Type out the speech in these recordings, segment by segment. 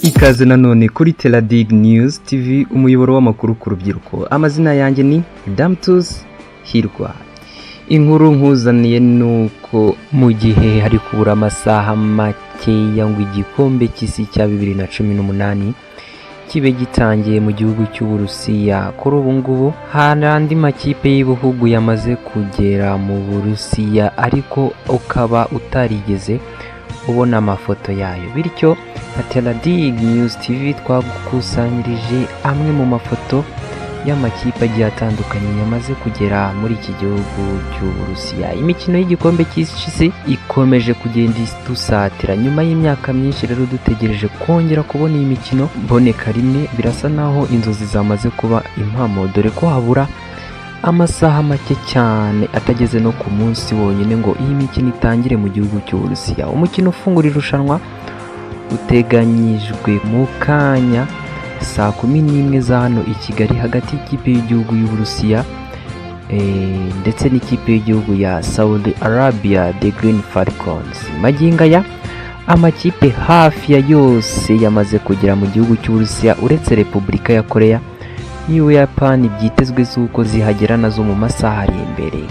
Ikaze nanone kuri Teladig News TV, umuyoboro w'amakuru ku rubyiruko. Amazina yanjye ni Damtus Hirwa. Inkuru nkuzaniye nuko mu gihe hari kubura amasaha makeya ngo igikombe cy'isi cya 2018 kibe gitangiye mu gihugu cy'Uburusiya. Kuri ubu ngubu hari andi makipe y'ibihugu yamaze kugera mu Burusiya, ariko ukaba utarigeze ubona amafoto yayo. Bityo na Teladig News TV twagukusanyirije amwe mu mafoto y'amakipe agiye atandukanye yamaze kugera muri iki gihugu cy'Uburusiya. Imikino y'igikombe cy'isi ikomeje kugenda idusatira. Nyuma y'imyaka myinshi rero dutegereje kongera kubona iyi mikino mboneka rimwe, birasa naho inzozi zamaze kuba impamo, dore ko habura amasaha make cyane atageze no ku munsi wonyine ngo iyi mikino itangire mu gihugu cy'Uburusiya. Umukino ufungura irushanwa uteganyijwe mu kanya saa 11 za hano i Kigali hagati y'ikipe y'igihugu y'Uburusiya ndetse n'ikipe y'igihugu ya Saudi Arabia, The Green Falcons. Maginga ya amakipe hafi ya yose yamaze kugera mu gihugu cy'Uburusiya uretse Repubulika ya Korea n'Ubuyapani, byitezwe z'uko zihagera nazo mu masaha ari imbere.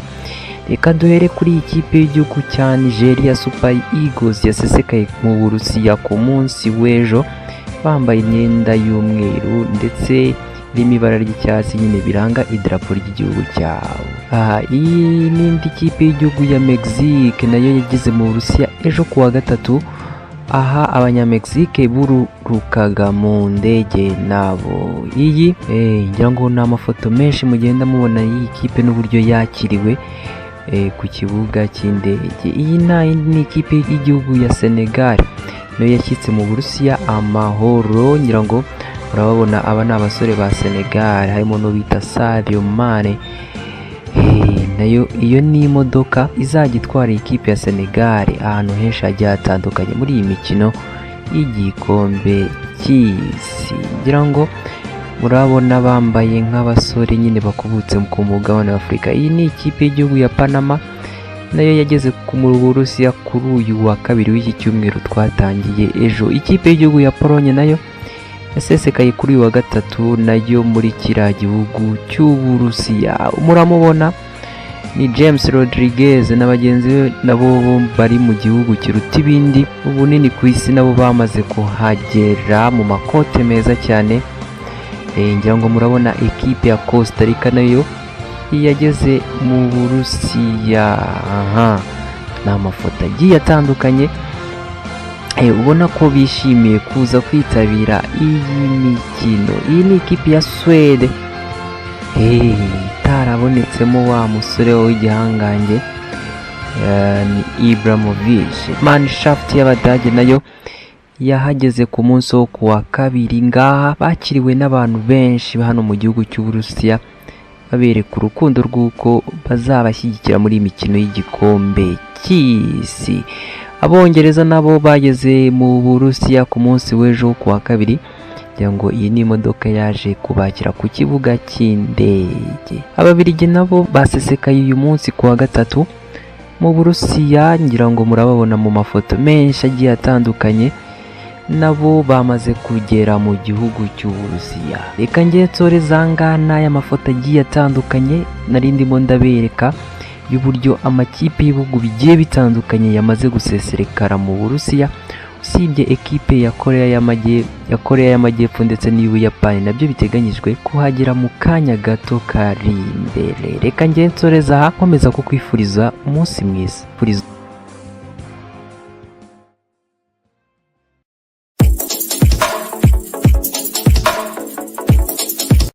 Reka duhere kuri ikipe y'igihugu cya Nigeria Super Eagles yasesekaye mu Burusiya ku munsi w'ejo bambaye imyenda y'umweru ndetse n'ibara ry'icyatsi nyine biranga idarapo ry'igihugu cyabo. Iyi n'indi kipe y'igihugu ya Mexique nayo yageze mu Burusiya ejo kuwa gatatu, aha abanya-Mexique bururukaga mu ndege nabo. Iyi ngira ngo ni amafoto menshi mugenda mubona iyi kipe n'uburyo yakiriwe ku kibuga cy'indege. Iyi ni ikipe y'igihugu ya Senegal nayo yashyitse mu Burusiya amahoro. Ngira ngo urababona aba ni abasore ba Senegal, harimo no bita Sadio Mane. Nayo iyo ni imodoka izajya itwara ikipe ya Senegal ahantu henshi hagiye hatandukanye muri iyi mikino y'igikombe cy'isi. Ngira ngo murabona bambaye nk'abasore nyine bakubutse ku mugabane wa Afurika. Iyi ni ikipe y'igihugu ya Panama nayo yageze ku Burusiya kuri uyu wa kabiri w'iki cyumweru twatangiye ejo. Ikipe y'igihugu ya Pologne nayo yasesekaye kuri uyu wa gatatu nayo muri kiriya gihugu cy'Uburusiya. Muramubona ni James Rodriguez na bagenzi be, nabo bari mu gihugu kiruta ibindi ubunini ku isi, nabo bamaze kuhagera mu makote meza cyane. Ngira ngo murabona ekipe ya Costa Rica nayo yageze mu Burusiya. Ni amafoto agiye atandukanye ubona ko bishimiye kuza kwitabira iyi mikino. Iyi ni ikipe ya Swede itarabonetsemo wa musore w'igihangange ni Ibrahimovic. Mannschaft y'Abadage nayo yahageze ku munsi wo kuwa kabiri. Ngaha bakiriwe n'abantu benshi hano mu gihugu cy'Uburusiya babereka urukundo rw'uko bazabashyigikira muri imikino y'igikombe cy'isi. Abongereza nabo bageze mu Burusiya ku munsi w'ejo kuwa kabiri. Ngira ngo iyi ni imodoka yaje kubakira ku kibuga cy'indege. Ababiligi nabo basesekaye uyu munsi kuwa gatatu mu Burusiya. Ngira ngo murababona mu mafoto menshi agiye atandukanye, nabo bamaze kugera mu gihugu cy'Uburusiya. Reka ngiye nsoreza ngana y'amafoto agiye atandukanye nari ndimo ndabereka y'uburyo amakipe y'ibihugu bigiye bitandukanye yamaze guseserekara mu Burusiya, usibye ekipe ya Korea y'Amajyepfo ndetse n'Ubuyapani nabyo biteganyijwe kuhagera mu kanya gato kari imbere. Reka ngiye nsoreza aha nkomeza kukwifuriza umunsi mwiza.